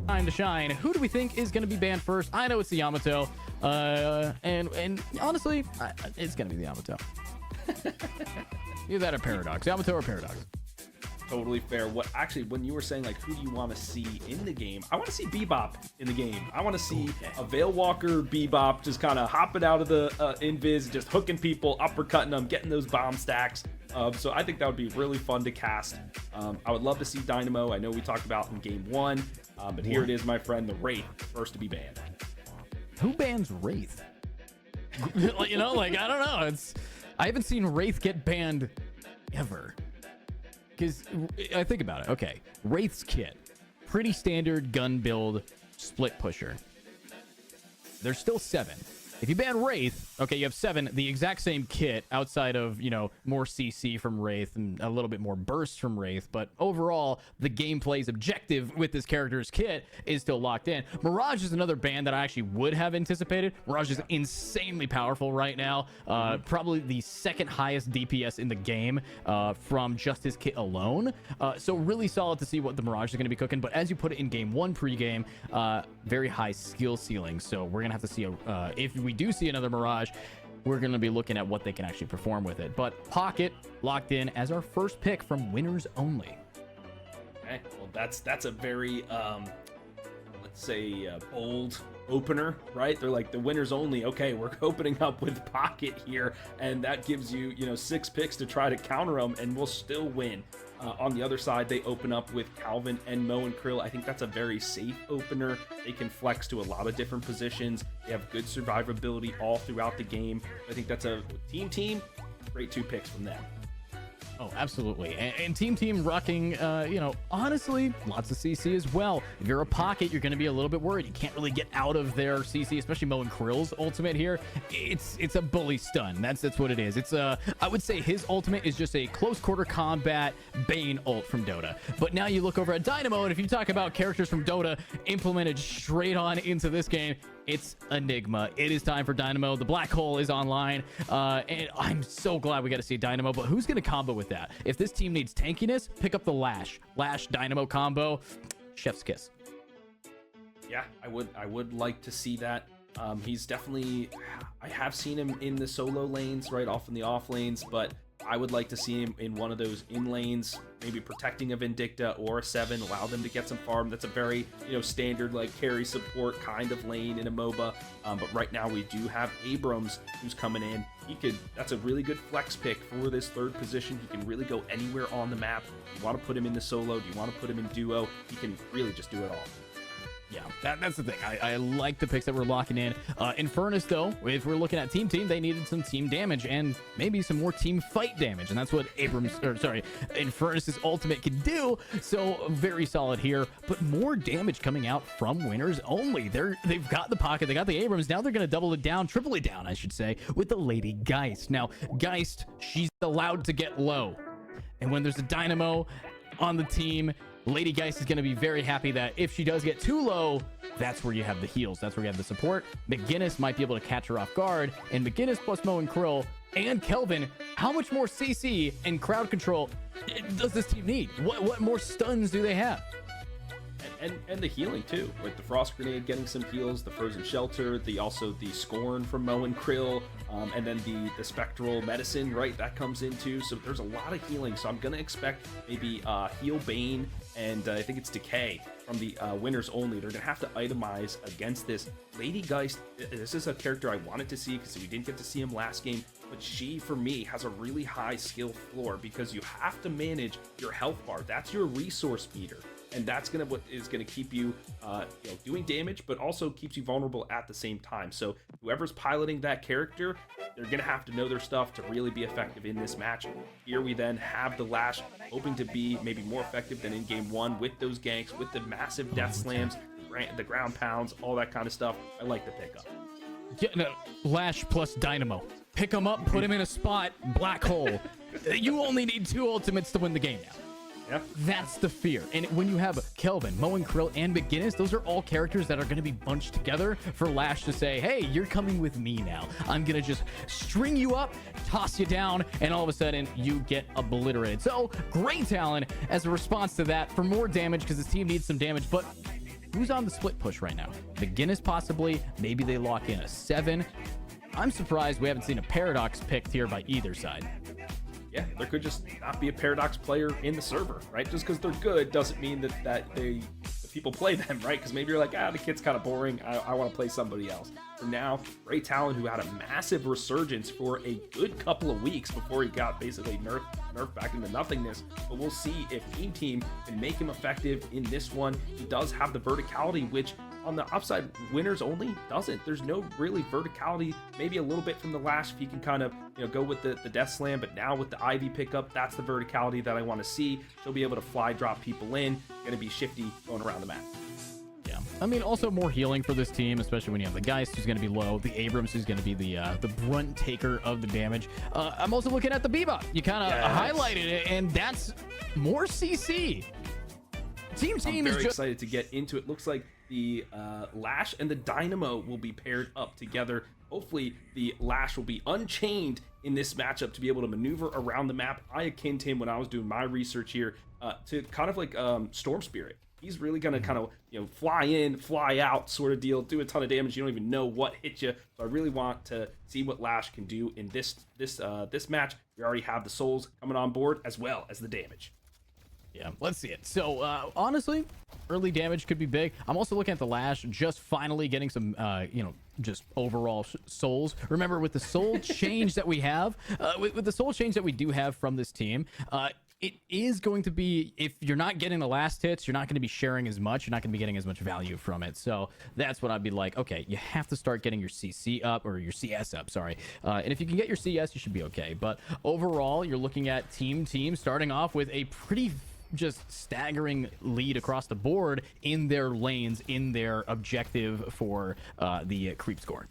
Time to shine. Who do we think is going to be banned first? I know it's the Yamato. And honestly, it's going to be the Yamato. Either that or Paradox. Yamato or Paradox. Totally fair. When you were saying like who do you want to see in the game, I want to see Bebop in the game. I want to see a Veil Walker Bebop just kind of hopping out of the invis, just hooking people, uppercutting them, getting those bomb stacks. So I think that would be really fun to cast. I would love to see Dynamo. I know we talked about in game 1, but here it is, my friend, the Wraith, first to be banned. Who bans Wraith? You know, like, I don't know. I haven't seen Wraith get banned ever. Because I think about it. Okay, Wraith's kit, pretty standard gun build, split pusher. There's still 7. If you ban Wraith, okay, you have 7, the exact same kit outside of, you know, more CC from Wraith and a little bit more burst from Wraith. But overall, the gameplay's objective with this character's kit is still locked in. Mirage is another ban that I actually would have anticipated. Mirage is insanely powerful right now. Probably the second highest DPS in the game from just his kit alone. So really solid to see what the Mirage is going to be cooking. But as you put it in game 1 pregame, very high skill ceiling. So we're going to have to see, if we do see another Mirage, we're going to be looking at what they can actually perform with it. But Pocket locked in as our first pick from winners only. Okay, well that's a very let's say bold opener, right? They're like the winners only. Okay, we're opening up with Pocket here, and that gives you 6 picks to try to counter them, and we'll still win. On the other side, they open up with Kelvin and Mo and Krill. I think that's a very safe opener. They can flex to a lot of different positions. They have good survivability all throughout the game. I think that's a team. Great 2 picks from them. Oh, absolutely. And team rocking, honestly, lots of CC as well. If you're a Pocket, you're going to be a little bit worried. You can't really get out of their CC, especially Mo and Krill's ultimate here. It's a bully stun. That's what it is. I would say his ultimate is just a close quarter combat Bane ult from Dota. But now you look over at Dynamo, and if you talk about characters from Dota implemented straight on into this game, it's Enigma. It is time for Dynamo. The black hole is online, and I'm so glad we got to see Dynamo. But who's going to combo with that? If this team needs tankiness, pick up the Lash Dynamo combo. Chef's kiss. Yeah, I would like to see that. He's definitely, I have seen him in the solo lanes, right, off in the off lanes, but I would like to see him in one of those in lanes, maybe protecting a Vindicta or a 7, allow them to get some farm. That's a very, standard like carry support kind of lane in a MOBA. But right now we do have Abrams who's coming in. That's a really good flex pick for this 3rd position. He can really go anywhere on the map. Do you want to put him in the solo? Do you want to put him in duo? He can really just do it all. Yeah, that's the thing. I like the picks that we're locking in. Infernus, though, if we're looking at team, they needed some team damage and maybe some more team fight damage, and that's what Infernus's ultimate can do. So very solid here, but more damage coming out from winners only. They've got the Pocket, they got the Abrams. Now they're going to double it down, triple it down, I should say, with the Lady Geist. Now, Geist, she's allowed to get low, and when there's a Dynamo on the team, Lady Geist is going to be very happy that if she does get too low, that's where you have the heals. That's where you have the support. McGinnis might be able to catch her off guard. And McGinnis plus Mo and Krill and Kelvin, how much more CC and crowd control does this team need? What more stuns do they have? And the healing too, with the Frost Grenade getting some heals, the Frozen Shelter, also the Scorn from Mo and Krill, and then the Spectral Medicine, right, that comes in too. So there's a lot of healing. So I'm going to expect maybe Heal Bane and I think it's Decay from the winners only. They're going to have to itemize against this. Lady Geist, this is a character I wanted to see because we didn't get to see him last game, but she, for me, has a really high skill floor because you have to manage your health bar. That's your resource meter. And that's what is gonna keep you, doing damage, but also keeps you vulnerable at the same time. So whoever's piloting that character, they're gonna have to know their stuff to really be effective in this match. Here we then have the Lash, hoping to be maybe more effective than in game 1 with those ganks, with the massive death slams, the ground pounds, all that kind of stuff. I like the pickup. Yeah, no, Lash plus Dynamo. Pick him up, put him in a spot, black hole. You only need 2 ultimates to win the game now. Yeah. That's the fear. And when you have Kelvin, Krill, and McGinnis, those are all characters that are going to be bunched together for Lash to say, hey, you're coming with me now. I'm going to just string you up, toss you down, and all of a sudden you get obliterated. So great Talon as a response to that for more damage because his team needs some damage. But who's on the split push right now? McGinnis possibly. Maybe they lock in a 7. I'm surprised we haven't seen a Paradox picked here by either side. Yeah, there could just not be a Paradox player in the server, right? Just because they're good doesn't mean that the people play them, right? Because maybe you're like, the kit's kind of boring. I want to play somebody else. For now, great Talon, who had a massive resurgence for a good couple of weeks before he got basically nerfed back into nothingness. But we'll see if Team can make him effective in this one. He does have the verticality, which on the upside, winners only doesn't. There's no really verticality, maybe a little bit from the Lash if he can kind of go with the Death Slam, but now with the Ivy pickup, that's the verticality that I want to see. She'll be able to fly drop people in, gonna be shifty going around the map. Yeah, I mean, also more healing for this team, especially when you have the Geist who's going to be low, the Abrams who's going to be the brunt taker of the damage. I'm also looking at the Bebop. You kind of highlighted it, and that's more CC. Team I'm very excited to get into it. Looks like the Lash and the Dynamo will be paired up together. Hopefully, the Lash will be unchained in this matchup to be able to maneuver around the map. I akin him when I was doing my research here to kind of like Storm Spirit. He's really gonna kind of fly in, fly out sort of deal, do a ton of damage. You don't even know what hit you. So I really want to see what Lash can do in this match. We already have the souls coming on board as well as the damage. Yeah, let's see it. So honestly, early damage could be big. I'm also looking at the Lash just finally getting some just overall souls. Remember, with the soul change that we have, with the soul change that we do have from this team, it is going to be, if you're not getting the last hits, you're not going to be sharing as much. You're not going to be getting as much value from it. So that's what I'd be like, okay, you have to start getting your CC up, or your CS up, sorry. And if you can get your CS, you should be okay. But overall, you're looking at team starting off with a pretty just staggering lead across the board in their lanes, in their objective for the creep score.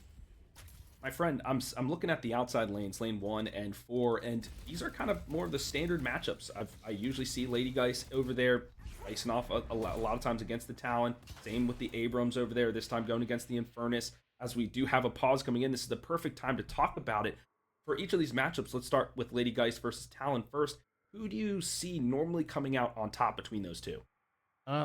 My friend, I'm looking at the outside lanes, lane 1 and 4, and these are kind of more of the standard matchups. I usually see Lady Geist over there facing off a lot of times against the Talon. Same with the Abrams over there, this time going against the Infernus. As we do have a pause coming in, this is the perfect time to talk about it. For each of these matchups, let's start with Lady Geist versus Talon first. Who do you see normally coming out on top between those two?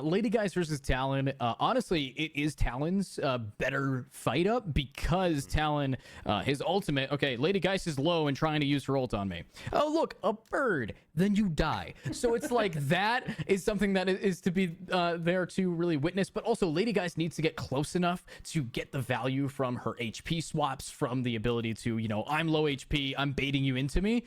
Lady Geist versus Talon. Honestly, it is Talon's better fight up because Talon, his ultimate. Okay, Lady Geist is low and trying to use her ult on me. Oh, look, a bird. Then you die. So it's like that is something that is to be there to really witness. But also, Lady Geist needs to get close enough to get the value from her HP swaps, from the ability to, I'm low HP, I'm baiting you into me.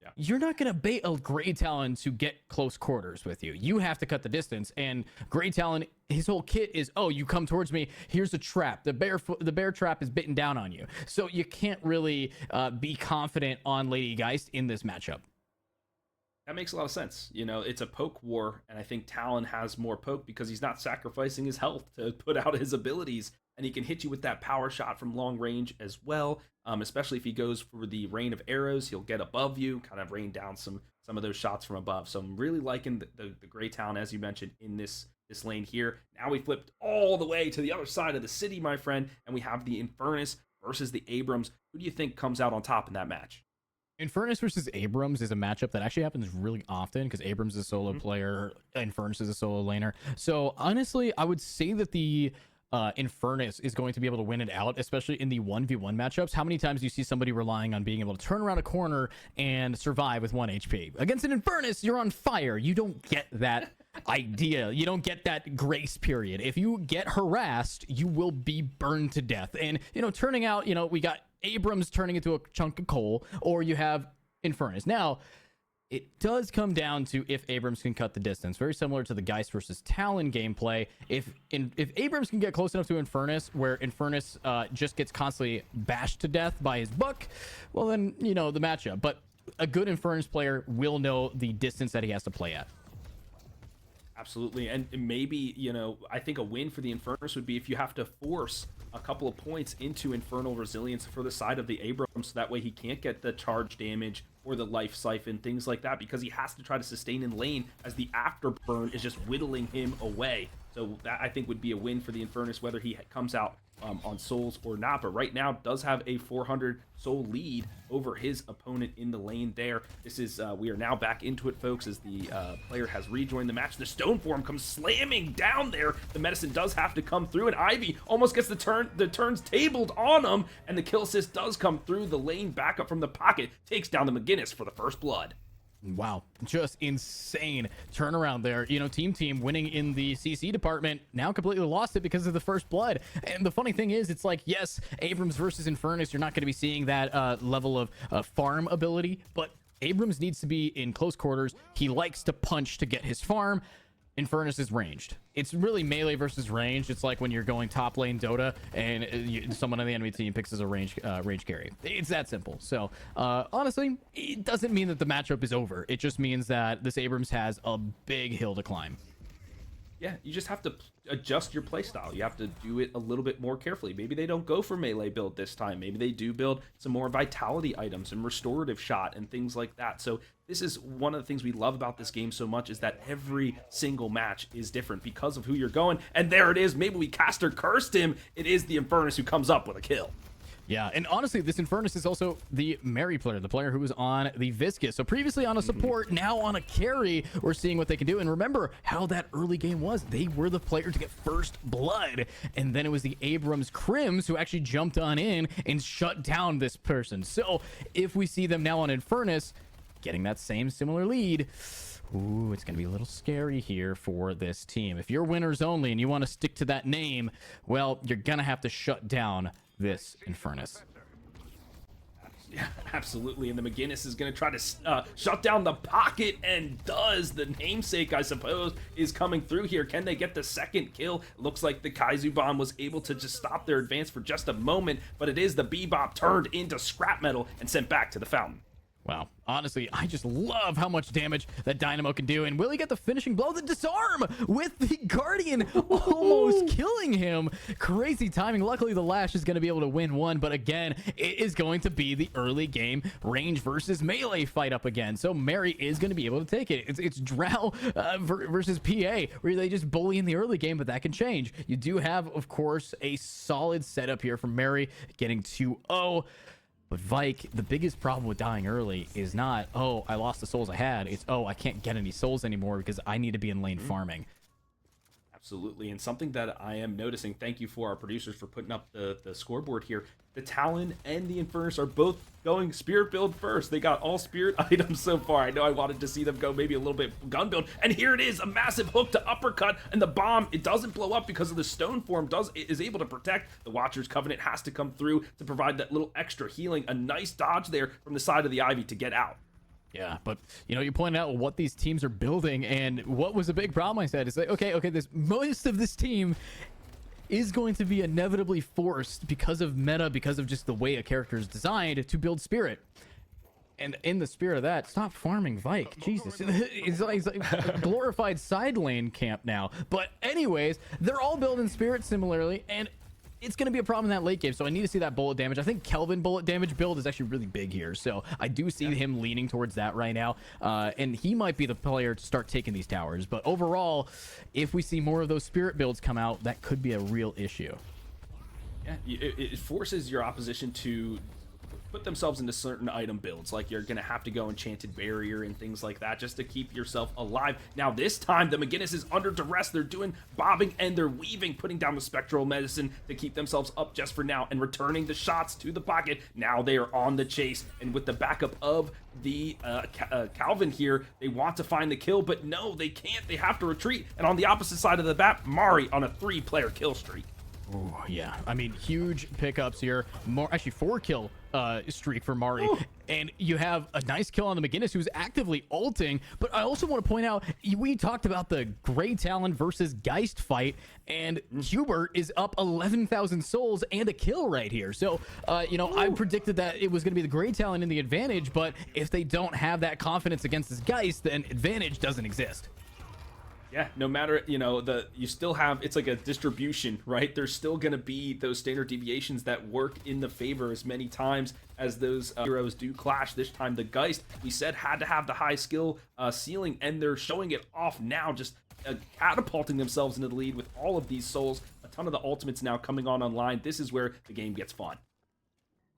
Yeah. You're not going to bait a Grey Talon to get close quarters with you. You have to cut the distance. And Grey Talon, his whole kit is, oh, you come towards me, here's a trap. The bear trap is bitten down on you. So you can't really be confident on Lady Geist in this matchup. That makes a lot of sense. It's a poke war, and I think Talon has more poke because he's not sacrificing his health to put out his abilities, and he can hit you with that power shot from long range as well. Especially if he goes for the rain of arrows, he'll get above you, kind of rain down some of those shots from above. So I'm really liking the Grey Talon, as you mentioned, in this lane here. Now we flipped all the way to the other side of the city, my friend, and we have the Infernus versus the Abrams. Who do you think comes out on top in that match? Infernus versus Abrams is a matchup that actually happens really often because Abrams is a solo player, Infernus is a solo laner. So honestly, I would say that the Infernus is going to be able to win it out, especially in the 1v1 matchups. How many times do you see somebody relying on being able to turn around a corner and survive with 1 HP? Against an Infernus, you're on fire. You don't get that idea. You don't get that grace period. If you get harassed, you will be burned to death. And, turning out, we got Abrams turning into a chunk of coal, or you have Infernus. Now, it does come down to if Abrams can cut the distance. Very similar to the Geist versus Talon gameplay. If Abrams can get close enough to Infernus, where Infernus just gets constantly bashed to death by his buck, well then, the matchup. But a good Infernus player will know the distance that he has to play at. Absolutely, and maybe, I think a win for the Infernus would be if you have to force a couple of points into Infernal Resilience for the side of the Abrams, so that way he can't get the charge damage or the life siphon, things like that, because he has to try to sustain in lane as the afterburn is just whittling him away. So that, I think, would be a win for the Infernus, whether he comes out on souls or not. But right now does have a 400 soul lead over his opponent in the lane there. This is we are now back into it, folks, as the player has rejoined the match. The stone form comes slamming down there. The medicine does have to come through, and Ivy almost gets the turns tabled on him, and the kill assist does come through. The lane backup from the pocket takes down the McGinnis for the first blood. Wow, just insane turnaround there. You know, team winning in the CC department, now completely lost it because of the first blood. And the funny thing is, it's like, yes, Abrams versus Infernus, you're not going to be seeing that level of farm ability, but Abrams needs to be in close quarters. He likes to punch to get his farm. Infernus is ranged. It's really melee versus ranged. It's like when you're going top lane Dota and someone on the enemy team picks as a range carry. It's that simple. So honestly, it doesn't mean that the matchup is over. It just means that this Abrams has a big hill to climb. Yeah, you just have to adjust your playstyle. You have to do it a little bit more carefully. Maybe they don't go for melee build this time. Maybe they do build some more vitality items and restorative shot and things like that. So this is one of the things we love about this game so much, is that every single match is different because of who you're going. And there it is. Maybe we cast or cursed him. It is the Infernus who comes up with a kill. Yeah, and honestly, this Infernus is also the Mary player, the player who was on the Viscous. So previously on a support, now on a carry, we're seeing what they can do. And remember how that early game was. They were the player to get first blood. And then it was the Abrams Crims who actually jumped on in and shut down this person. So if we see them now on Infernus getting that same similar lead, ooh, it's going to be a little scary here for this team. If you're winners only and you want to stick to that name, well, you're going to have to shut down this Infernus. Yeah, absolutely. And the McGinnis is going to try to shut down the pocket, and does. The namesake, I suppose, is coming through here. Can they get the second kill? Looks like the Kaizu bomb was able to just stop their advance for just a moment, but it is the Bebop turned into scrap metal and sent back to the fountain. Wow. Honestly, I just love how much damage that Dynamo can do. And will he get the finishing blow? The disarm with the Guardian almost killing him. Crazy timing. Luckily, the Lash is going to be able to win one. But again, it is going to be the early game range versus melee fight up again. So Mary is going to be able to take it. It's Drow versus PA, where they just bully in the early game, but that can change. You do have, of course, a solid setup here from Mary getting 2-0. But Vike, the biggest problem with dying early is not, oh, I lost the souls I had. It's, oh, I can't get any souls anymore because I need to be in lane farming. Absolutely. And something that I am noticing, thank you for our producers for putting up the scoreboard here. The Talon and the Infernus are both going spirit build first. They got all spirit items so far. I know I wanted to see them go maybe a little bit gun build. And here it is, a massive hook to uppercut, and the bomb, it doesn't blow up because of the stone form, is able to protect. The Watcher's Covenant has to come through to provide that little extra healing. A nice dodge there from the side of the Ivy to get out. Yeah, but you know, you pointed out what these teams are building, and what was a big problem I said is like, okay, this most of this team is going to be inevitably forced because of meta, because of just the way a character is designed to build spirit. And in the spirit of that, stop farming Vike. Jesus, it's like a glorified side lane camp now. But anyways, they're all building spirit similarly, and it's going to be a problem in that late game, so I need to see that bullet damage. I think Kelvin bullet damage build is actually really big here, so I do see him leaning towards that right now, and he might be the player to start taking these towers. But overall, if we see more of those spirit builds come out, that could be a real issue. Yeah, it forces your opposition to put themselves into certain item builds, like you're gonna have to go Enchanted Barrier and things like that just to keep yourself alive. Now this time the McGinnis is under duress. They're doing bobbing and they're weaving, putting down the spectral medicine to keep themselves up just for now and returning the shots to the pocket. Now they are on the chase, and with the backup of the Kelvin here, they want to find the kill, but no, they can't. They have to retreat. And on the opposite side of the map, Mari on a 3-player kill streak. Oh yeah, I mean, huge pickups here. Actually 4-kill streak for Mari. Ooh. And you have a nice kill on the McGinnis, who's actively ulting. But I also want to point out, we talked about the Grey Talon versus Geist fight, and Hubert is up 11,000 souls and a kill right here. So, you know, I predicted that it was going to be the Grey Talon in the advantage, but if they don't have that confidence against this Geist, then advantage doesn't exist. Yeah, no matter, you still have, it's like a distribution, right? There's still going to be those standard deviations that work in the favor as many times as those heroes do clash. This time the Geist, we said, had to have the high skill ceiling, and they're showing it off now, just catapulting themselves into the lead with all of these souls. A ton of the ultimates now coming online. This is where the game gets fun.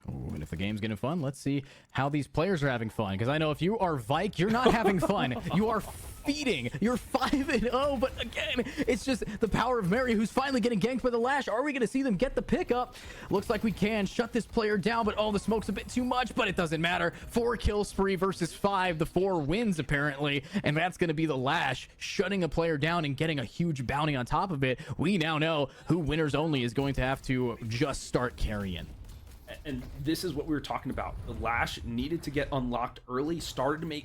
Ooh, and if the game's getting fun, let's see how these players are having fun. Because I know if you are Vike, you're not having fun. You are feeding. You're 5-0. But again, it's just the power of Mary, who's finally getting ganked by the Lash. Are we going to see them get the pickup? Looks like we can shut this player down, but the smoke's a bit too much. But it doesn't matter. 4 kill spree versus 5. The 4 wins, apparently. And that's going to be the Lash shutting a player down and getting a huge bounty on top of it. We now know who winners only is going to have to just start carrying. And this is what we were talking about. The Lash needed to get unlocked early,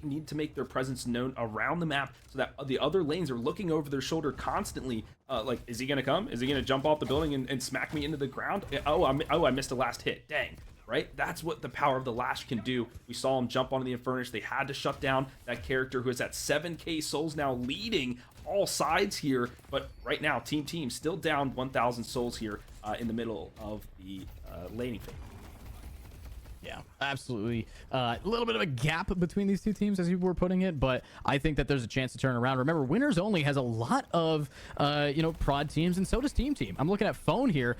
need to make their presence known around the map so that the other lanes are looking over their shoulder constantly. Like, is he going to come? Is he going to jump off the building and smack me into the ground? I missed a last hit. Dang. Right? That's what the power of the Lash can do. We saw him jump onto the Infernus. They had to shut down that character who is at 7k souls now, leading all sides here. But right now, team still down 1,000 souls here in the middle of the laning phase. Yeah, absolutely. A little bit of a gap between these two teams, as you were putting it, but I think that there's a chance to turn around. Remember, Winners Only has a lot of, prod teams, and so does Team. I'm looking at Phone here.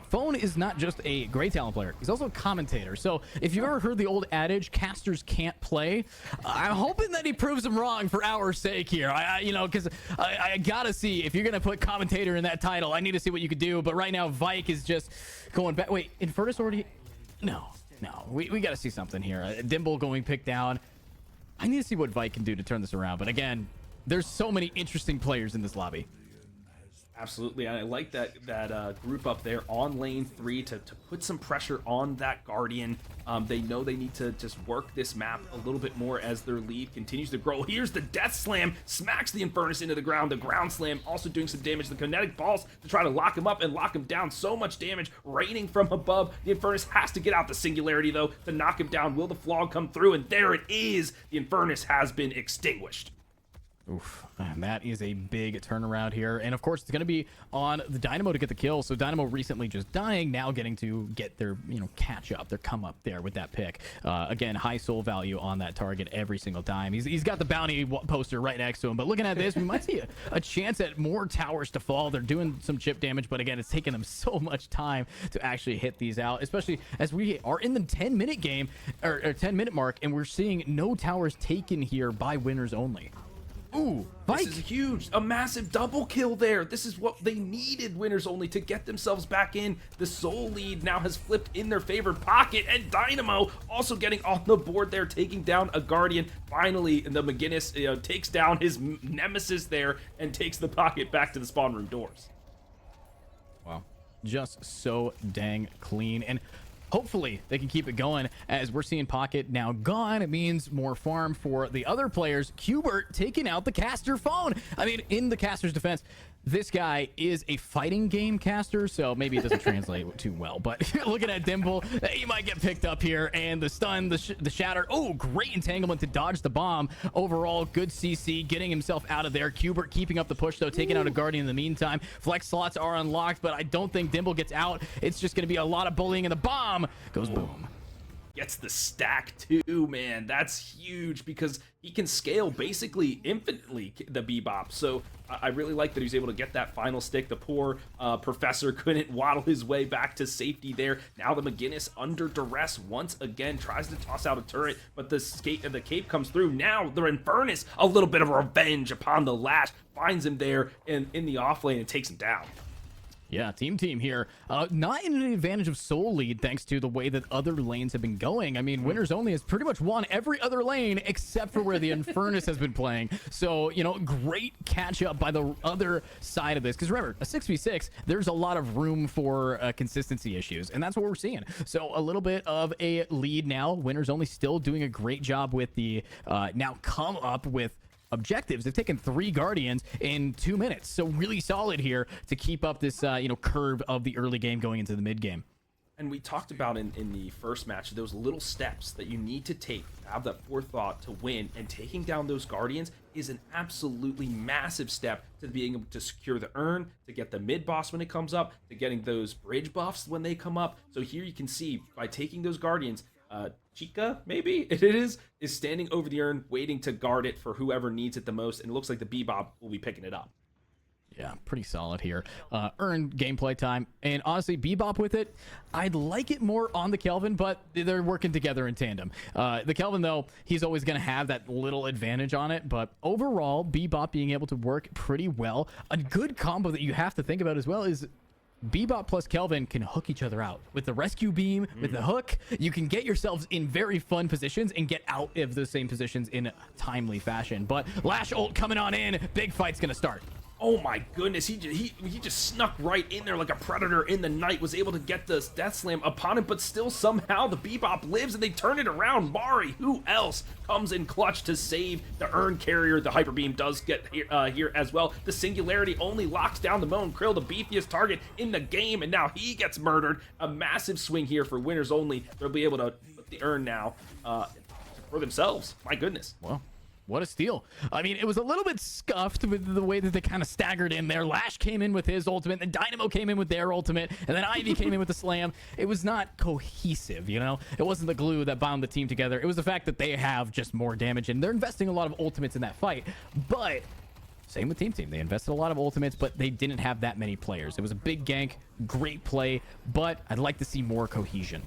Phone is not just a great Talon player. He's also a commentator. So if you ever heard the old adage, casters can't play, I'm hoping that he proves them wrong for our sake here. Because I gotta see, if you're going to put commentator in that title, I need to see what you could do. But right now, Vike is just going back. Wait, Infernus already? No, we got to see something here. Dimble going picked down. I need to see what Vike can do to turn this around. But again, there's so many interesting players in this lobby. Absolutely, and I like that group up there on lane 3 to put some pressure on that Guardian. They know they need to just work this map a little bit more as their lead continues to grow. Here's the Death Slam, smacks the Infernus into the ground. The Ground Slam also doing some damage. The Kinetic Balls to try to lock him up and lock him down. So much damage raining from above. The Infernus has to get out the Singularity, though, to knock him down. Will the Flog come through? And there it is. The Infernus has been extinguished. Oof, man, that is a big turnaround here. And of course, it's going to be on the Dynamo to get the kill. So Dynamo recently just dying, now getting to get their, catch up, their come up there with that pick. Again, high soul value on that target every single time. He's got the bounty poster right next to him. But looking at this, we might see a chance at more towers to fall. They're doing some chip damage, but again, it's taking them so much time to actually hit these out, especially as we are in the 10-minute game, or 10-minute mark, and we're seeing no towers taken here by Winners Only. Ooh, Vike. This is huge. A massive double kill there. This is what they needed, Winners Only, to get themselves back in. The soul lead now has flipped in their favor. Pocket and Dynamo also getting on the board there, taking down a Guardian. Finally, the McGinnis takes down his nemesis there and takes the Pocket back to the spawn room doors. Wow. Just so dang clean. And hopefully they can keep it going as we're seeing Pocket now gone. It means more farm for the other players. Qbert taking out the caster Phone. I mean, in the caster's defense, this guy is a fighting game caster, so maybe it doesn't translate too well. But looking at Dimble, he might get picked up here. And the stun, the shatter. Oh, great entanglement to dodge the bomb. Overall, good CC, getting himself out of there. Qbert keeping up the push, though, taking out a Guardian in the meantime. Flex slots are unlocked, but I don't think Dimble gets out. It's just going to be a lot of bullying, and the bomb goes boom. Gets the stack too, man. That's huge because he can scale basically infinitely, the Bebop. So I really like that he was able to get that final stick. The poor professor couldn't waddle his way back to safety there. Now the McGinnis under duress once again tries to toss out a turret, but the cape comes through. Now the Infernus, a little bit of revenge upon the Lash, finds him there in the off lane and takes him down. Yeah, team here. Not in an advantage of soul lead thanks to the way that other lanes have been going. I mean, Winners Only has pretty much won every other lane except for where the Infernus has been playing. So, great catch up by the other side of this. Because remember, a 6v6, there's a lot of room for consistency issues. And that's what we're seeing. So a little bit of a lead now. Winners Only still doing a great job with the now come up with objectives. They've taken 3 Guardians in 2 minutes, so really solid here to keep up this curve of the early game going into the mid game. And we talked about in the first match, those little steps that you need to take to have that forethought to win, and taking down those Guardians is an absolutely massive step to being able to secure the urn, to get the mid boss when it comes up, to getting those bridge buffs when they come up. So here you can see, by taking those Guardians, Chica, maybe it is standing over the urn, waiting to guard it for whoever needs it the most, and it looks like the Bebop will be picking it up. Yeah, pretty solid here. Earn gameplay time, and honestly, Bebop with it, I'd like it more on the Kelvin, but they're working together in tandem. The Kelvin, though, he's always going to have that little advantage on it, but overall, Bebop being able to work pretty well. A good combo that you have to think about as well is Bebop plus Kelvin can hook each other out. With the rescue beam, with the hook, you can get yourselves in very fun positions and get out of those same positions in a timely fashion. But Lash ult coming on in, big fight's going to start. Oh my goodness, he just snuck right in there like a predator in the night, was able to get the death slam upon him, but still somehow the Bebop lives and they turn it around. Mari, who else, comes in clutch to save the urn carrier. The hyper beam does get here as well. The singularity only locks down the Moan Krill, the beefiest target in the game, and now he gets murdered. A massive swing here for winners only. They'll be able to put the urn now for themselves. My goodness. Well, what a steal. I mean, it was a little bit scuffed with the way that they kind of staggered in there. Lash came in with his ultimate, then Dynamo came in with their ultimate, and then Ivy came in with the slam. It was not cohesive, you know? It wasn't the glue that bound the team together. It was the fact that they have just more damage, and they're investing a lot of ultimates in that fight. But same with Team. They invested a lot of ultimates, but they didn't have that many players. It was a big gank, great play, but I'd like to see more cohesion.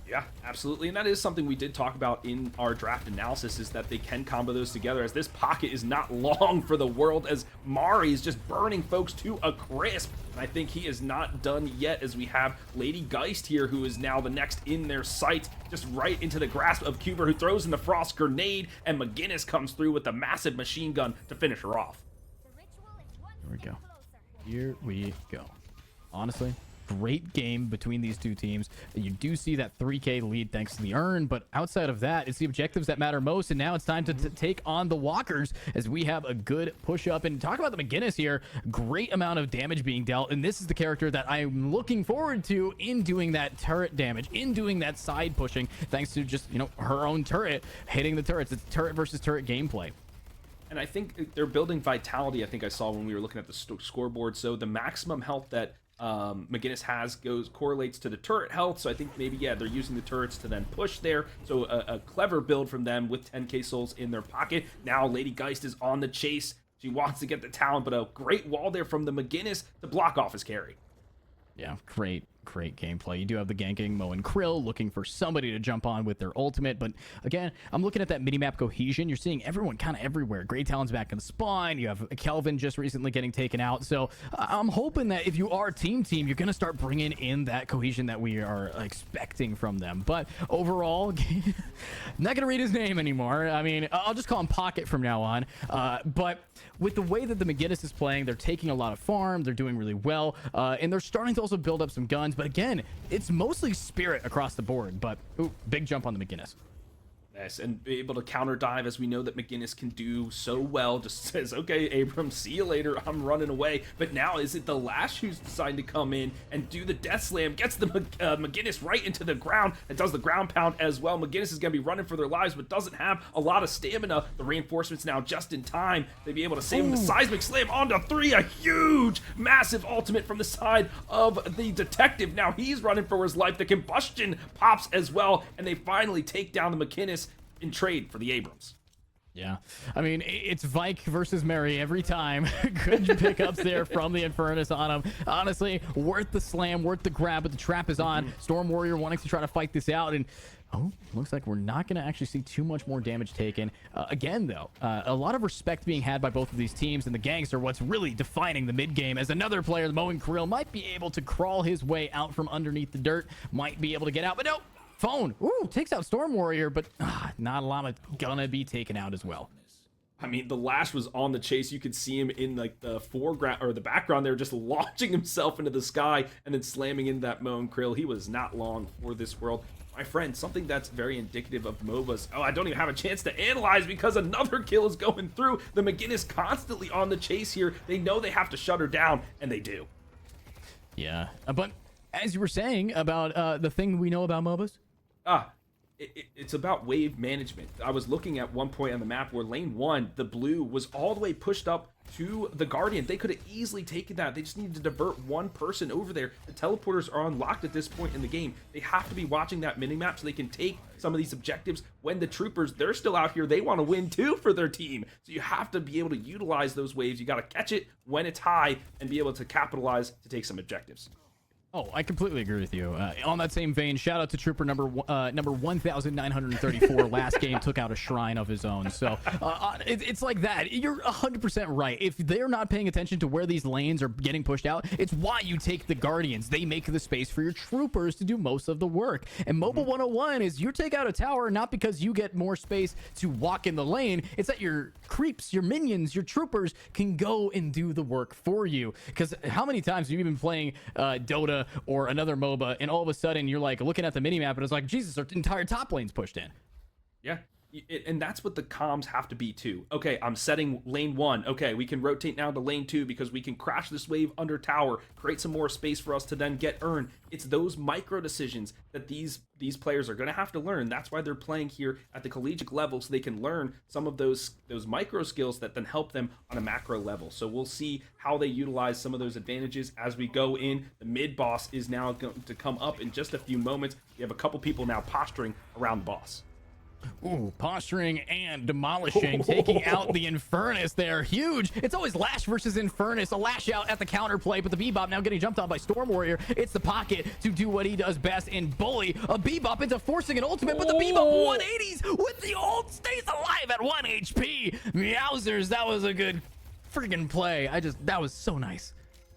Yeah, absolutely. And that is something we did talk about in our draft analysis, is that they can combo those together, as this pocket is not long for the world, as Mari is just burning folks to a crisp. And I think he is not done yet, as we have Lady Geist here, who is now the next in their sight, just right into the grasp of Cuber, who throws in the frost grenade, and McGinnis comes through with the massive machine gun to finish her off. Here we go. Here we go. Honestly, great game between these two teams. You do see that 3K lead thanks to the urn, but outside of that, it's the objectives that matter most, and now it's time to take on the walkers, as we have a good push up. And talk about the McGinnis here, great amount of damage being dealt, and this is the character that I'm looking forward to in doing that turret damage, in doing that side pushing, thanks to just, you know, her own turret hitting the turrets. It's turret versus turret gameplay. And I think they're building vitality. I think I saw when we were looking at the scoreboard. So the maximum health that McGinnis has correlates to the turret health. So I think maybe, yeah, they're using the turrets to then push there. So a clever build from them with 10k souls in their pocket. Now Lady Geist is on the chase. She wants to get the Talon, but a great wall there from the McGinnis to block off his carry. Yeah, great gameplay. You do have the ganking Mo and Krill looking for somebody to jump on with their ultimate, but again, I'm looking at that minimap cohesion. You're seeing everyone kind of everywhere. Grey Talon's back in the spawn. You have Kelvin just recently getting taken out. So I'm hoping that if you are team, you're going to start bringing in that cohesion that we are expecting from them. But overall, not going to read his name anymore. I mean, I'll just call him Pocket from now on. But with the way that the McGinnis is playing, they're taking a lot of farm. They're doing really well. And they're starting to also build up some guns. But again, it's mostly spirit across the board. But ooh, big jump on the McGinnis. Yes, and be able to counter dive, as we know that McGinnis can do so well. Just says, okay, Abrams, see you later, I'm running away. But now is it the Lash who's deciding to come in and do the death slam, gets the McGinnis right into the ground, and does the ground pound as well. McGinnis is going to be running for their lives, but doesn't have a lot of stamina. The reinforcements now just in time. They'd be able to save him. The seismic slam onto 3, a huge, massive ultimate from the side of the detective. Now he's running for his life. The combustion pops as well, and they finally take down the McGinnis in trade for the Abrams. Yeah, I mean, it's Vike versus Mary every time. Good pickups there from the Infernus on him. Honestly, worth the slam, worth the grab, but the trap is on. Storm Warrior wanting to try to fight this out, and oh, looks like we're not going to actually see too much more damage taken. Again, though, a lot of respect being had by both of these teams, and the gangs are what's really defining the mid game, as another player, the Mo and Krill, might be able to crawl his way out from underneath the dirt, might be able to get out, but nope. Phone. Ooh, takes out Storm Warrior, but not a llama gonna be taken out as well. I mean, the Lash was on the chase. You could see him in like the foreground or the background there, just launching himself into the sky and then slamming into that Moan Krill. He was not long for this world. My friend, something that's very indicative of MOBAs. Oh, I don't even have a chance to analyze because another kill is going through. The McGinnis constantly on the chase here. They know they have to shut her down, and they do. Yeah, but as you were saying about the thing we know about MOBAs. It's about wave management. I was looking at one point on the map where lane 1, the blue, was all the way pushed up to the Guardian. They could have easily taken that. They just needed to divert one person over there. The teleporters are unlocked at this point in the game. They have to be watching that minimap so they can take some of these objectives when the troopers, they're still out here. They want to win too for their team. So you have to be able to utilize those waves. You got to catch it when it's high and be able to capitalize to take some objectives. Oh, I completely agree with you. On that same vein, shout out to Trooper number 1,934. Last game took out a shrine of his own. So it's like that. You're 100% right. If they're not paying attention to where these lanes are getting pushed out, it's why you take the Guardians. They make the space for your troopers to do most of the work. And Mobile 101 is you take out a tower not because you get more space to walk in the lane. It's that your creeps, your minions, your troopers can go and do the work for you. Because how many times have you been playing Dota or another MOBA, and all of a sudden you're like looking at the minimap and it's like, Jesus, our entire top lane's pushed in. Yeah. And that's what the comms have to be too. Okay, I'm setting lane 1. Okay, we can rotate now to lane 2 because we can crash this wave under tower, create some more space for us to then get earn. It's those micro decisions that these players are going to have to learn. That's why they're playing here at the collegiate level, so they can learn some of those micro skills that then help them on a macro level. So we'll see how they utilize some of those advantages as we go in. The mid boss is now going to come up in just a few moments. We have a couple people now posturing around the boss. Ooh, posturing and demolishing, taking out the Infernus there. Huge. It's always Lash versus Infernus. A Lash out at the counterplay, but the Bebop now getting jumped on by Storm Warrior. It's the pocket to do what he does best and bully a Bebop into forcing an ultimate, but the Bebop 180s with the ult stays alive at 1 HP. Meowsers, that was a good freaking play. That was so nice.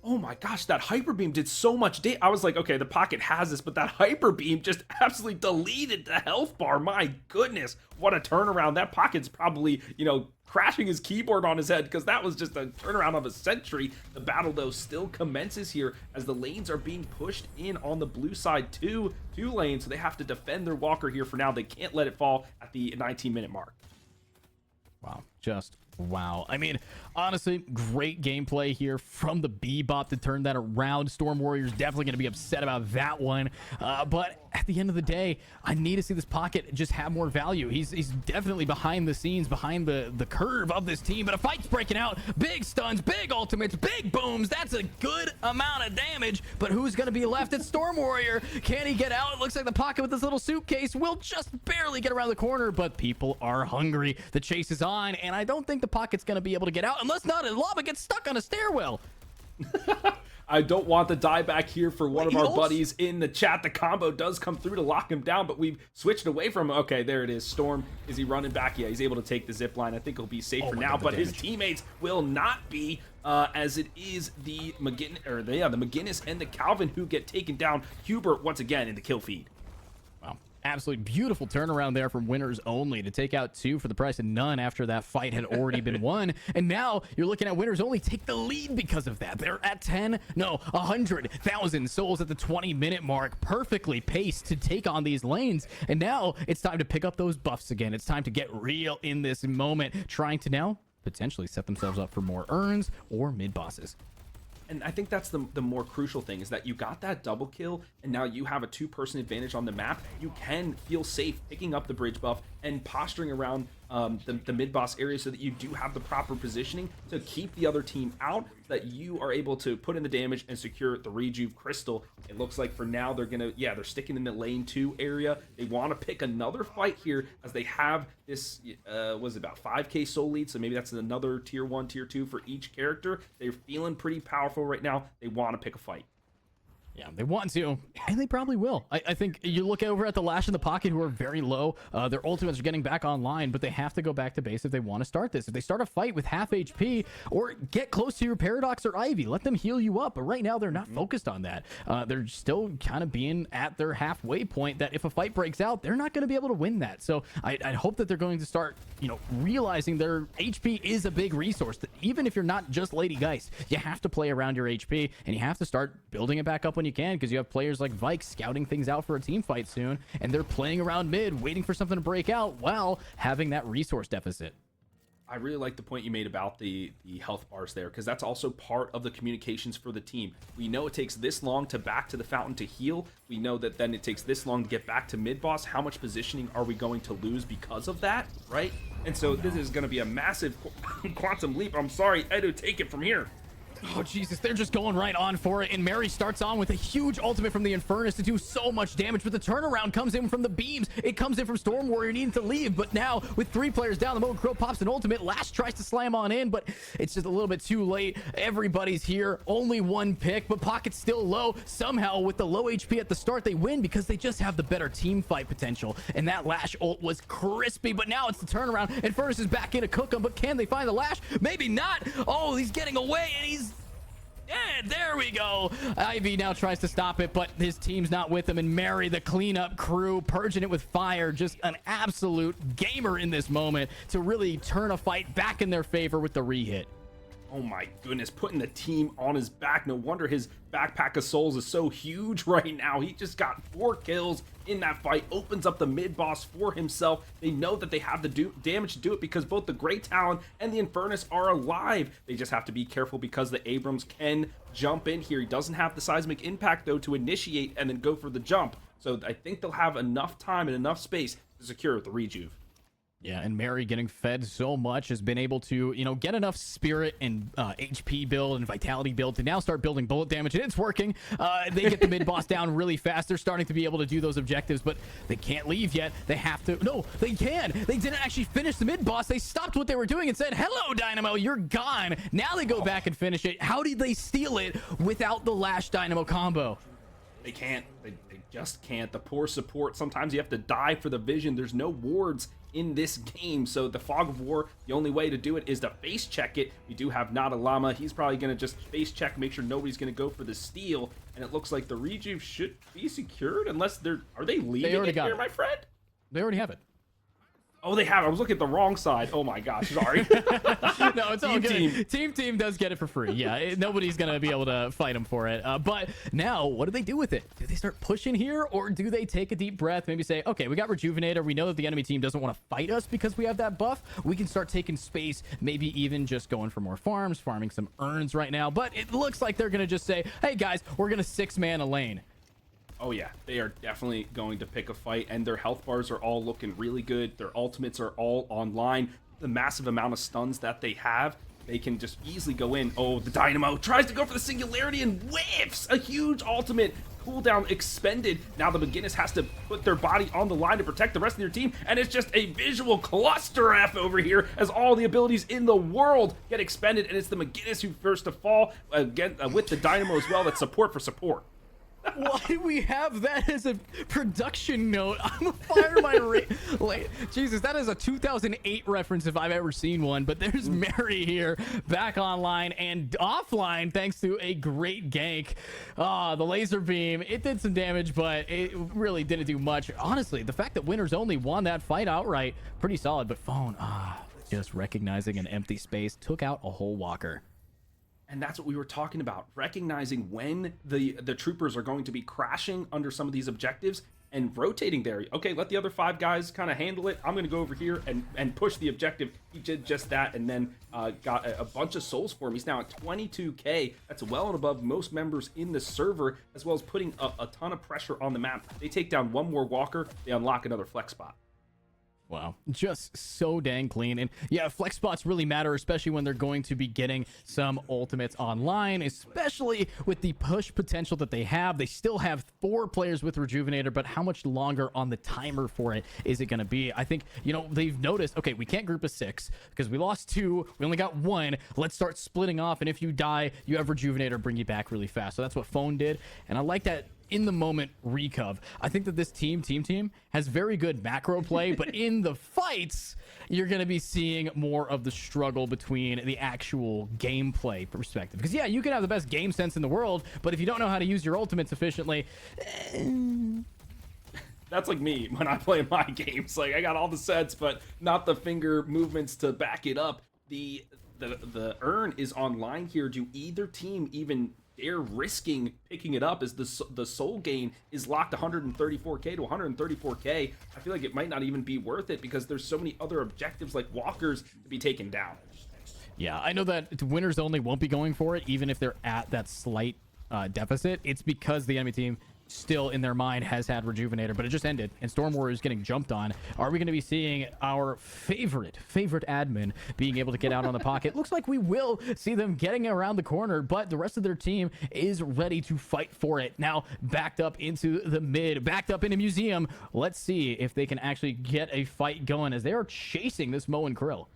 Oh my gosh, that hyper beam did so much damage. I was like, okay, the pocket has this, but that hyper beam just absolutely deleted the health bar. My goodness, what a turnaround. That pocket's probably, crashing his keyboard on his head because that was just a turnaround of a century. The battle, though, still commences here as the lanes are being pushed in on the blue side two lanes, so they have to defend their walker here for now. They can't let it fall at the 19-minute mark. Wow, just wow. I mean, honestly, great gameplay here from the Bebop to turn that around. Storm Warrior's definitely going to be upset about that one. But at the end of the day, I need to see this pocket just have more value. He's definitely behind the scenes, behind the curve of this team. But a fight's breaking out. Big stuns, big ultimates, big booms. That's a good amount of damage. But who's going to be left? It's Storm Warrior. Can he get out? It looks like the pocket with this little suitcase will just barely get around the corner. But people are hungry. The chase is on. And I don't think the pocket's going to be able to get out unless not a lava gets stuck on a stairwell. I don't want the dieback here for one of our buddies in the chat. The combo does come through to lock him down, but we've switched away from him. Okay, there it is. Storm, is he running back? Yeah, he's able to take the zip line. I think he'll be safe for now, but his teammates will not be, as it is the McGinnis and the Kelvin who get taken down. Hubert once again in the kill feed. Wow. Absolutely beautiful turnaround there from winners only to take out 2 for the price of none after that fight had already been won. And now you're looking at winners only take the lead because of that. They're at 100,000 souls at the 20-minute mark, perfectly paced to take on these lanes. And now it's time to pick up those buffs again. It's time to get real in this moment, trying to now potentially set themselves up for more earns or mid bosses. And I think that's the more crucial thing, is that you got that double kill and now you have a 2-person advantage on the map. You can feel safe picking up the bridge buff and posturing around the mid-boss area so that you do have the proper positioning to keep the other team out, so that you are able to put in the damage and secure the rejuve crystal. It looks like for now they're sticking in the lane 2 area. They want to pick another fight here as they have this, was about 5k soul lead, so maybe that's another tier 1, tier 2 for each character. They're feeling pretty powerful right now. They want to pick a fight. Yeah, they want to, and they probably will. I think you look over at the Lash in the pocket, who are very low. Their ultimates are getting back online, but they have to go back to base if they want to start this. If they start a fight with half HP, or get close to your Paradox or Ivy, let them heal you up. But right now, they're not focused on that. They're still kind of being at their halfway point that if a fight breaks out, they're not going to be able to win that. So I hope that they're going to start, realizing their HP is a big resource. That even if you're not just Lady Geist, you have to play around your HP, and you have to start building it back up when you can, because you have players like Vike scouting things out for a team fight soon, and they're playing around mid, waiting for something to break out while having that resource deficit. I really like the point you made about the health bars there, because that's also part of the communications for the team. We know it takes this long to back to the fountain to heal. We know that then it takes this long to get back to mid boss. How much positioning are we going to lose because of that, right? And so this is going to be a massive quantum leap. I'm sorry, Edo, take it from here. Oh, Jesus, they're just going right on for it. And Mary starts on with a huge ultimate from the Infernus to do so much damage. But the turnaround comes in from the beams. It comes in from Storm Warrior needing to leave. But now, with 3 players down, the moment Krill pops an ultimate, Lash tries to slam on in, but it's just a little bit too late. Everybody's here. Only 1 pick, but Pocket's still low. Somehow, with the low HP at the start, they win because they just have the better team fight potential. And that Lash ult was crispy, but now it's the turnaround. Infernus is back in to cook them, but can they find the Lash? Maybe not. Oh, he's getting away, and he's... yeah, there we go. Ivy now tries to stop it, but his team's not with him. And Mary, the cleanup crew, purging it with fire. Just an absolute gamer in this moment to really turn a fight back in their favor with the re-hit. Oh my goodness, putting the team on his back. No wonder his backpack of souls is so huge right now. He just got 4 kills in that fight, opens up the mid boss for himself. They know that they have the damage to do it because both the Great Talon and the Infernus are alive. They just have to be careful because the Abrams can jump in here. He doesn't have the seismic impact though to initiate and then go for the jump. So I think they'll have enough time and enough space to secure the rejuve. Yeah, and Mary getting fed so much has been able to, you know, get enough spirit and HP build and vitality build to now start building bullet damage, and it's working. They get the mid boss down really fast. They're starting to be able to do those objectives, but they can't leave yet. They have to. No, they can. They didn't actually finish the mid boss. They stopped what they were doing and said, "Hello, Dynamo, you're gone." Now they go back and finish it. How did they steal it without the Lash Dynamo combo? They can't. They just can't. The poor support. Sometimes you have to die for the vision. There's no wards in this game, so the Fog of War, the only way to do it is to face check it. We do have Not a Llama. He's probably going to just face check, make sure nobody's going to go for the steal, and it looks like the rejuve should be secured unless are they leaving it here, my friend? They already have it. Oh, they have it. I was looking at the wrong side. Oh my gosh, sorry. No, it's all good. Team does get it for free. Yeah, nobody's going to be able to fight them for it. But now, what do they do with it? Do they start pushing here, or do they take a deep breath, maybe say, okay, we got Rejuvenator. We know that the enemy team doesn't want to fight us because we have that buff. We can start taking space, maybe even just going for more farms, farming some urns right now. But it looks like they're going to just say, hey, guys, we're going to 6-man a lane. Oh yeah, they are definitely going to pick a fight, and their health bars are all looking really good. Their ultimates are all online. The massive amount of stuns that they have, they can just easily go in. Oh, the Dynamo tries to go for the singularity and whiffs a huge ultimate. Cooldown expended. Now the McGinnis has to put their body on the line to protect the rest of their team, and it's just a visual cluster F over here as all the abilities in the world get expended, and it's the McGinnis who first to fall again with the Dynamo as well. That's support for support. Why do we have that as a production note? I'm gonna fire my like, Jesus, that is a 2008 reference if I've ever seen one. But there's Mary here, back online and offline thanks to a great gank. The laser beam, it did some damage, but it really didn't do much. Honestly, the fact that Winners Only won that fight outright, pretty solid. But Phone, just recognizing an empty space, took out a whole walker. And that's what we were talking about, recognizing when the troopers are going to be crashing under some of these objectives and rotating there. Okay, let the other 5 guys kind of handle it. I'm going to go over here and push the objective. He did just that, and then got a bunch of souls for him. He's now at 22k. That's well and above most members in the server, as well as putting a ton of pressure on the map. They take down one more walker, they unlock another flex spot. Wow, just so dang clean. And yeah, flex spots really matter, especially when they're going to be getting some ultimates online, especially with the push potential that they have. They still have 4 players with Rejuvenator, but how much longer on the timer for it is it going to be? I think, you know, they've noticed, okay, we can't group of 6 because we lost 2. We only got 1. Let's start splitting off. And if you die, you have Rejuvenator bring you back really fast. So that's what Phone did. And I like that in the moment recov. I think that this team has very good macro play, but in the fights, you're going to be seeing more of the struggle between the actual gameplay perspective. Because yeah, you can have the best game sense in the world, but if you don't know how to use your ultimates efficiently, that's like me when I play my games. Like, I got all the sets, but not the finger movements to back it up. the urn is online here. Do either team even dare risking picking it up, as the soul gain is locked 134k to 134k? I feel like it might not even be worth it because there's so many other objectives like walkers to be taken down. Yeah, I know that winners only won't be going for it, even if they're at that slight deficit. It's because the enemy team still in their mind has had Rejuvenator, but it just ended and Storm Warrior is getting jumped on. Are we going to be seeing our favorite admin being able to get out on the pocket? Looks like we will see them getting around the corner, but the rest of their team is ready to fight for it. Now backed up into the mid, backed up into Museum. Let's see if they can actually get a fight going as they are chasing this Mo and Krill.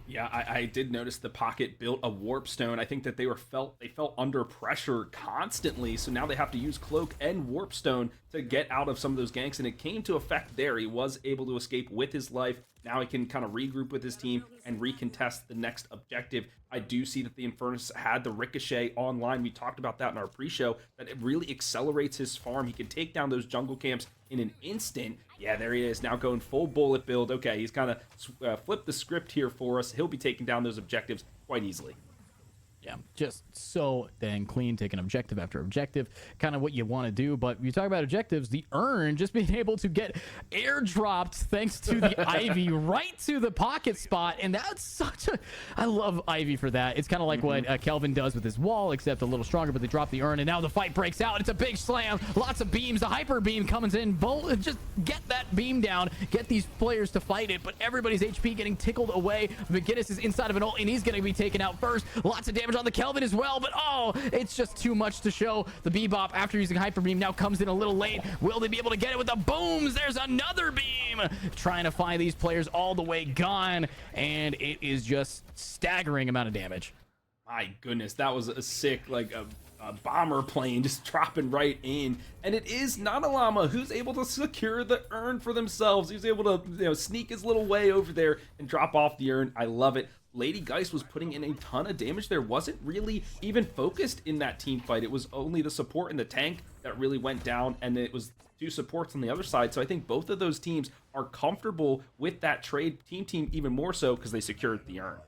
Yeah, I did notice the pocket built a warp stone. I think that they felt under pressure constantly, so now they have to use cloak and warp stone to get out of some of those ganks, and it came to effect there. He was able to escape with his life. Now he can kind of regroup with his team and recontest the next objective. I do see that the Infernus had the Ricochet online. We talked about that in our pre-show, that it really accelerates his farm. He can take down those jungle camps in an instant. Yeah, there he is, now going full bullet build. Okay, he's kind of flipped the script here for us. He'll be taking down those objectives quite easily. Yeah, just so dang clean, taking objective after objective, kind of what you want to do. But you talk about objectives, the urn just being able to get airdropped thanks to the Ivy right to the pocket spot. And that's such a, I love Ivy for that. It's kind of like what Kelvin does with his wall, except a little stronger, but they drop the urn and now the fight breaks out. It's a big slam, lots of beams, the hyper beam comes in, just get that beam down, get these players to fight it, but everybody's HP getting tickled away. McGinnis is inside of an ult and he's going to be taken out first. Lots of damage on the Kelvin as well, but oh, it's just too much to show. The Bebop, after using Hyper Beam, now comes in a little late. Will they be able to get it with the booms? There's another beam trying to find these players all the way gone, and it is just staggering amount of damage. My goodness, that was a sick, like a bomber plane just dropping right in. And it is Nanalama who's able to secure the urn for themselves. He's able to sneak his little way over there and drop off the urn. I love it. Lady Geist was putting in a ton of damage there. Wasn't really even focused in that team fight. It was only the support and the tank that really went down, and it was two supports on the other side. So I think both of those teams are comfortable with that trade. Team even more so because they secured the urn.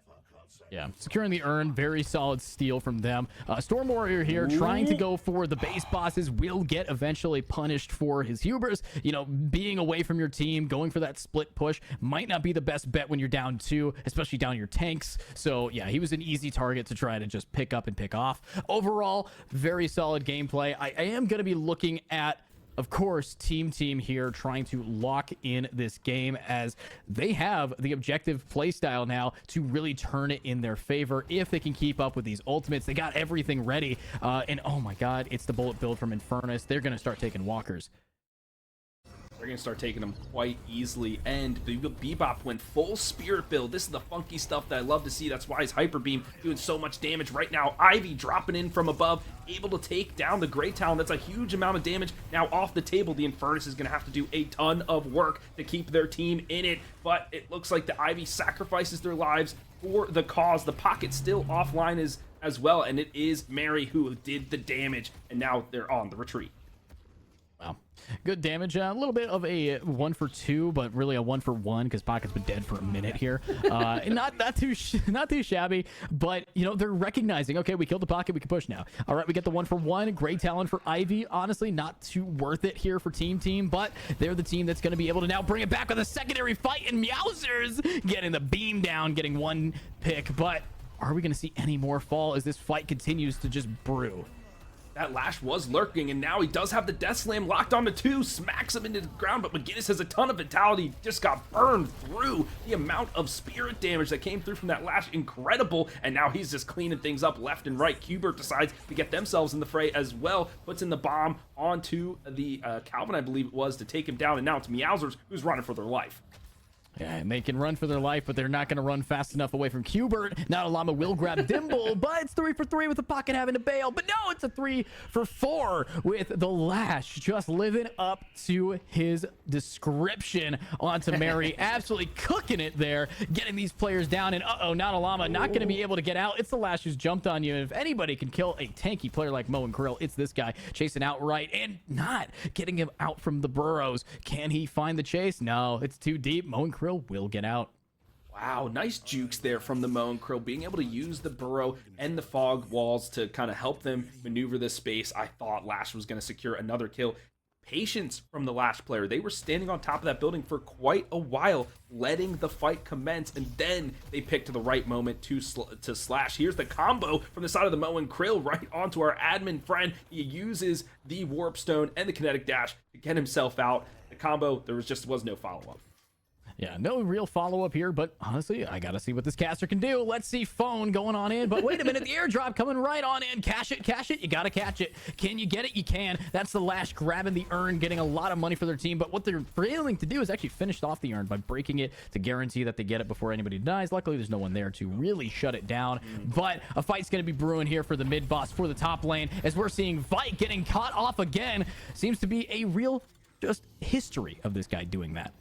Yeah, securing the urn, very solid steal from them. Storm Warrior here trying to go for the base bosses, will get eventually punished for his hubris. You know, being away from your team, going for that split push might not be the best bet when you're down two, especially down your tanks. So yeah, he was an easy target to try to just pick up and pick off. Overall, very solid gameplay. I am going to be looking at, of course, team here trying to lock in this game as they have the objective playstyle now to really turn it in their favor if they can keep up with these ultimates. They got everything ready, and oh my god, it's the bullet build from Infernus. They're going to start taking walkers. They're going to start taking them quite easily, and the Bebop went full spirit build. This is the funky stuff that I love to see. That's why his Hyper Beam doing so much damage right now. Ivy dropping in from above, able to take down the Grey Talon. That's a huge amount of damage. Now off the table, the Infernus is going to have to do a ton of work to keep their team in it, but it looks like the Ivy sacrifices their lives for the cause. The pocket still offline as well, and it is Mary who did the damage, and now they're on the retreat. Wow, good damage. A little bit of a 1 for 2, but really a 1 for 1 because Pocket's been dead for a minute here. And not too shabby, but you know, they're recognizing, okay, we killed the Pocket, we can push now. All right, we get the 1 for 1. Great Talon for Ivy. Honestly, not too worth it here for team, but they're the team that's going to be able to now bring it back with a secondary fight, and Meowsers getting the beam down, getting 1 pick. But are we going to see any more fall as this fight continues to just brew? That Lash was lurking, and now he does have the Death Slam locked onto 2, smacks him into the ground, but McGinnis has a ton of vitality, just got burned through. The amount of spirit damage that came through from that Lash, incredible, and now he's just cleaning things up left and right. Qbert decides to get themselves in the fray as well, puts in the bomb onto the Kelvin, I believe it was, to take him down, and now it's Meowsers who's running for their life. Yeah, and they can run for their life, but they're not going to run fast enough away from Qbert. Now Llama will grab Dimble, but it's 3 for 3 with the Pocket having to bail. But no, it's a 3 for 4 with the Lash just living up to his description onto Mary. Absolutely cooking it there, getting these players down. And uh-oh, now Llama not going to be able to get out. It's the Lash who's jumped on you. And if anybody can kill a tanky player like Mo and Krill, it's this guy chasing outright and not getting him out from the burrows. Can he find the chase? No, it's too deep. Mo and Krill will get out. Wow, nice jukes there from the Mo and Krill, being able to use the burrow and the fog walls to kind of help them maneuver this space. I thought Lash was going to secure another kill. Patience from the Lash player. They were standing on top of that building for quite a while, letting the fight commence, and then they picked the right moment to slash. Here's the combo from the side of the Mo and Krill right onto our admin friend. He uses the Warp Stone and the Kinetic Dash to get himself out. The combo, there was no follow-up. Yeah, no real follow-up here, but honestly, I gotta see what this caster can do. Let's see phone going on in, but wait a minute, the airdrop coming right on in. Cash it, you gotta catch it. Can you get it? You can. That's the Lash grabbing the urn, getting a lot of money for their team, but what they're failing to do is actually finish off the urn by breaking it to guarantee that they get it before anybody dies. Luckily, there's no one there to really shut it down, but a fight's gonna be brewing here for the mid-boss, for the top lane, as we're seeing Vike getting caught off again. Seems to be a real just history of this guy doing that.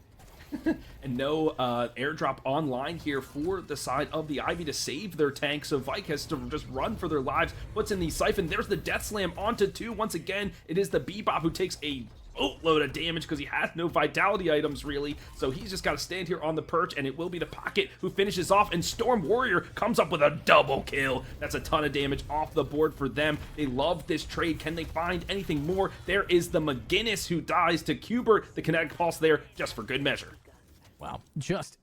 And no airdrop online here for the side of the Ivy to save their tank, so Vike has to just run for their lives. Puts in the Siphon. There's the Death Slam onto 2. Once again, it is the Bebop who takes a boatload of damage because he has no vitality items really, so he's just got to stand here on the perch, and it will be the Pocket who finishes off, and Storm Warrior comes up with a double kill. That's a ton of damage off the board for them. They love this trade. Can they find anything more? There is the McGinnis who dies to Cubert, the Kinetic Pulse there just for good measure. Wow, just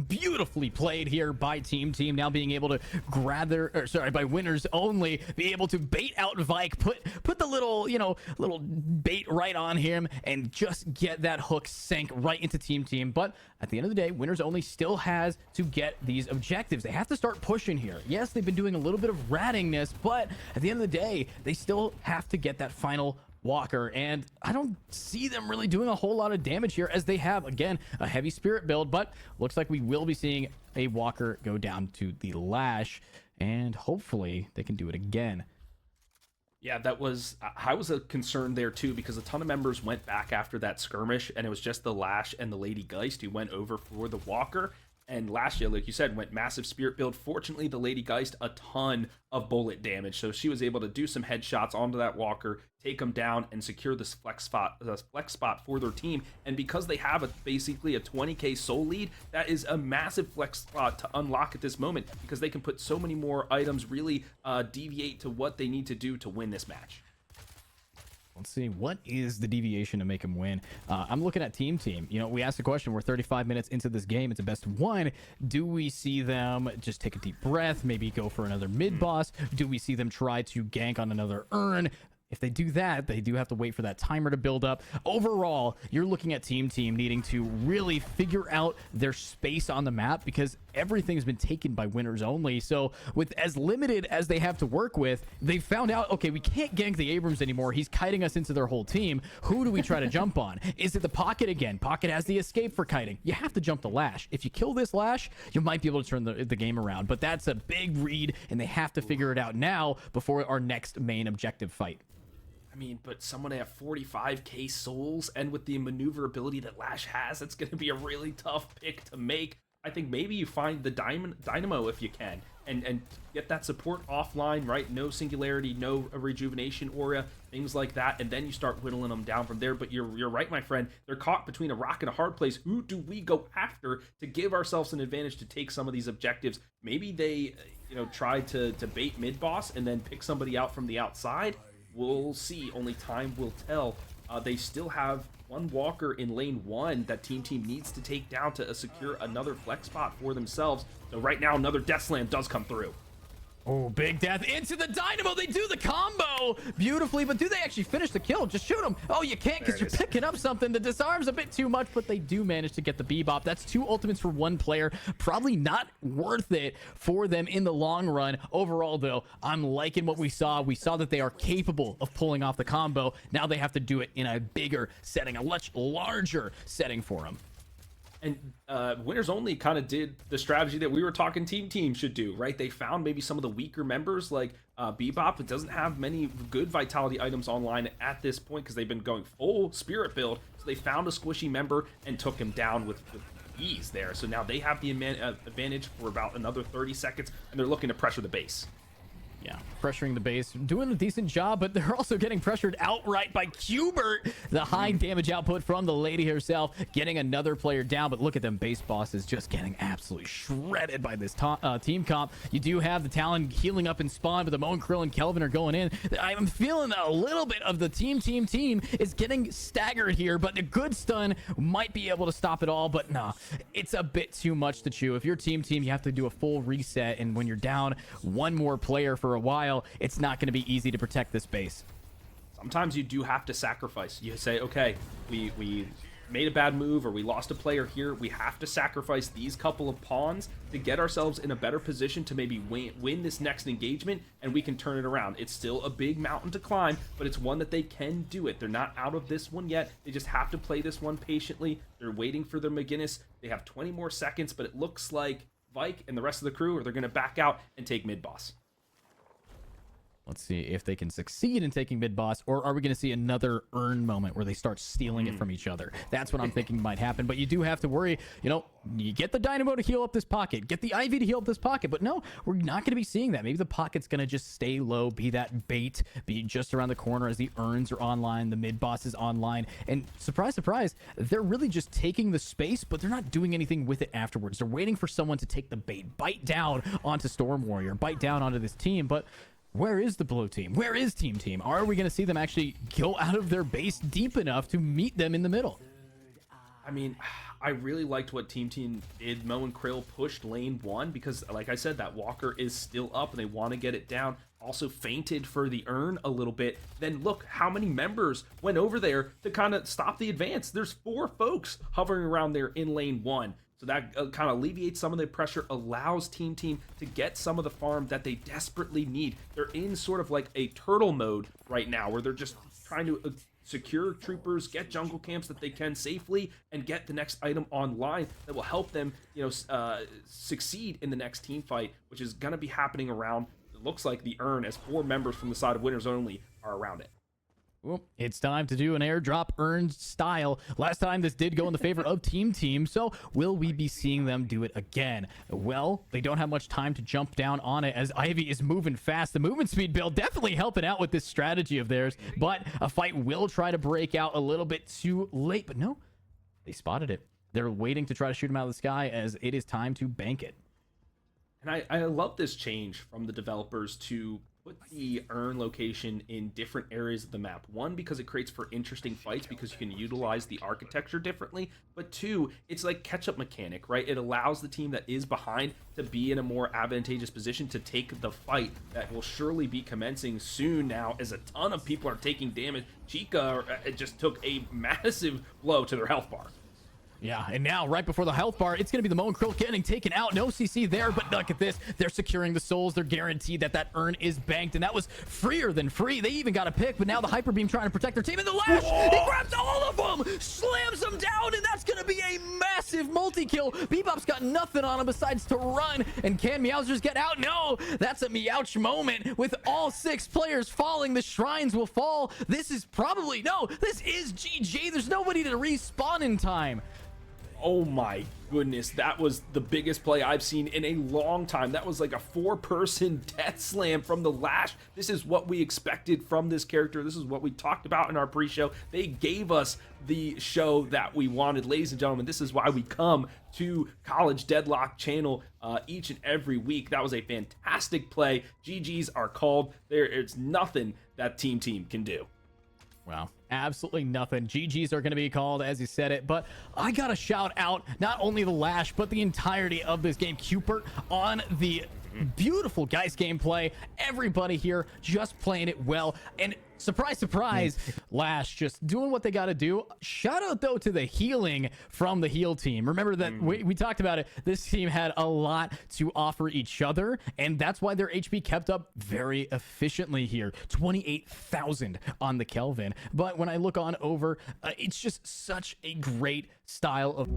beautifully played here by Team Team, now being able to grab by Winners Only, be able to bait out Vike, put the little, little bait right on him, and just get that hook sank right into Team Team. But at the end of the day, Winners Only still has to get these objectives. They have to start pushing here. Yes, they've been doing a little bit of rattingness, but at the end of the day, they still have to get that final Walker, and I don't see them really doing a whole lot of damage here, as they have, again, a heavy spirit build, but looks like we will be seeing a Walker go down to the Lash, and hopefully they can do it again. Yeah, I was a concern there too, because a ton of members went back after that skirmish, and it was just the Lash and the Lady Geist who went over for the Walker. And last year, like you said, went massive spirit build. Fortunately, the Lady Geist, a ton of bullet damage, so she was able to do some headshots onto that Walker, take him down, and secure this flex spot for their team. And because they have basically a 20k soul lead, that is a massive flex spot to unlock at this moment, because they can put so many more items, really deviate to what they need to do to win this match. Let's see, what is the deviation to make him win? I'm looking at Team Team. We asked the question, we're 35 minutes into this game, it's a best of one. Do we see them just take a deep breath, maybe go for another mid-boss? Do we see them try to gank on another urn? If they do that, they do have to wait for that timer to build up. Overall, you're looking at Team Team needing to really figure out their space on the map, because everything's been taken by Winners Only. So with as limited as they have to work with, they found out, okay, we can't gank the Abrams anymore. He's kiting us into their whole team. Who do we try to jump on? Is it the Pocket again? Pocket has the escape for kiting. You have to jump the Lash. If you kill this Lash, you might be able to turn the game around. But that's a big read, and they have to figure it out now before our next main objective fight. I mean, but someone have 45k souls, and with the maneuverability that Lash has, it's going to be a really tough pick to make. I think maybe you find the Dynamo if you can, and get that support offline, right? No singularity, no rejuvenation aura, things like that, and then you start whittling them down from there. But you're right, my friend. They're caught between a rock and a hard place. Who do we go after to give ourselves an advantage to take some of these objectives? Maybe they, try to bait mid-boss and then pick somebody out from the outside. We'll see. Only time will tell. They still have one Walker in lane 1 that Team Team needs to take down to secure another flex spot for themselves. So right now, another Death Slam does come through. Oh, big death into the Dynamo. They do the combo beautifully, but do they actually finish the kill? Just shoot them. Oh, you can't, because you're picking up something. The disarm's a bit too much, but they do manage to get the Bebop. That's 2 ultimates for 1 player. Probably not worth it for them in the long run. Overall, though, I'm liking what we saw. We saw that they are capable of pulling off the combo. Now they have to do it in a bigger setting, a much larger setting for them. And Winners Only kind of did the strategy that we were talking Team Team should do, right? They found maybe some of the weaker members like Bebop. It doesn't have many good vitality items online at this point because they've been going full spirit build. So they found a squishy member and took him down with ease there. So now they have the advantage for about another 30 seconds, and they're looking to pressure the base. Yeah, pressuring the base, doing a decent job, but they're also getting pressured outright by Qbert. The high damage output from the lady herself, getting another player down. But look at them base bosses just getting absolutely shredded by this team comp. You do have the Talon healing up in spawn, but the Moan, Krill, and Kelvin are going in. I'm feeling that a little bit of the team is getting staggered here, but a good stun might be able to stop it all. But no, it's a bit too much to chew. If you're team, you have to do a full reset, and when you're down one more player for a while, it's not going to be easy to protect this base. Sometimes you do have to sacrifice. You say, okay, we made a bad move, or we lost a player here. We have to sacrifice these couple of pawns to get ourselves in a better position to maybe win this next engagement, and we can turn it around. It's still a big mountain to climb, but it's one that they can do it. They're not out of this one yet. They just have to play this one patiently. They're waiting for their McGinnis. They have 20 more seconds, but it looks like Vike and the rest of the crew, they're going to back out and take mid boss. Let's see if they can succeed in taking mid boss, or are we going to see another earn moment where they start stealing it from each other? That's what I'm thinking might happen. But you do have to worry, you get the Dynamo to heal up this pocket, get the Ivy to heal up this pocket, but no, we're not going to be seeing that. Maybe the pocket's going to just stay low, be that bait, be just around the corner as the earns are online, the mid boss is online, and surprise, surprise, they're really just taking the space, but they're not doing anything with it afterwards. They're waiting for someone to take the bait, bite down onto Storm Warrior, bite down onto this team, but where is the blue team? Where is team? Are we going to see them actually go out of their base deep enough to meet them in the middle? I mean, I really liked what team did. Mo and Krill pushed lane 1 because, like I said, that walker is still up and they want to get it down. Also feinted for the earn a little bit. Then look how many members went over there to kind of stop the advance. There's 4 folks hovering around there in lane 1. So that kind of alleviates some of the pressure, allows team to get some of the farm that they desperately need. They're in sort of like a turtle mode right now, where they're just trying to secure troopers, get jungle camps that they can safely, and get the next item online that will help them, succeed in the next team fight, which is going to be happening around, it looks like, the earn, as 4 members from the side of winners only are around it. Well, it's time to do an airdrop earn style. Last time this did go in the favor of team, so will we be seeing them do it again? Well, they don't have much time to jump down on it as Ivy is moving fast. The movement speed build definitely helping out with this strategy of theirs, but a fight will try to break out a little bit too late. But no, they spotted it. They're waiting to try to shoot him out of the sky as it is time to bank it. And I love this change from the developers to put the earn location in different areas of the map. 1, because it creates for interesting fights because you can utilize the architecture differently, but 2, it's like catch-up mechanic, right? It allows the team that is behind to be in a more advantageous position to take the fight that will surely be commencing soon now, as a ton of people are taking damage. Chica just took a massive blow to their health bar. Yeah, and now, right before the health bar, it's going to be the Mo and Krill getting taken out. No CC there, but look at this. They're securing the souls. They're guaranteed that earn is banked, and that was freer than free. They even got a pick, but now the Hyper Beam trying to protect their team, and the Lash, he grabs all of them, slams them down, and that's going to be a massive multi-kill. Bebop's got nothing on him besides to run, and can Meowsers get out? No, that's a Meowch moment. With all 6 players falling, the shrines will fall. This is probably, no, this is GG. There's nobody to respawn in time. Oh my goodness, that was the biggest play I've seen in a long time. That was like a 4-person death slam from the Lash. This is what we expected from this character. This is what we talked about in our pre-show. They gave us the show that we wanted. Ladies and gentlemen, this is why we come to College Deadlock channel each and every week. That was a fantastic play. GGs are called. There's nothing that team can do. Wow, absolutely nothing. GGs are going to be called, as you said it, but I got to shout out not only the Lash, but the entirety of this game. Qbert on the beautiful Geist gameplay. Everybody here just playing it well. And surprise, surprise, Lash just doing what they got to do. Shout out, though, to the healing from the heal team. Remember that we talked about it. This team had a lot to offer each other, and that's why their HP kept up very efficiently here. 28,000 on the Kelvin. But when I look on over, it's just such a great style of...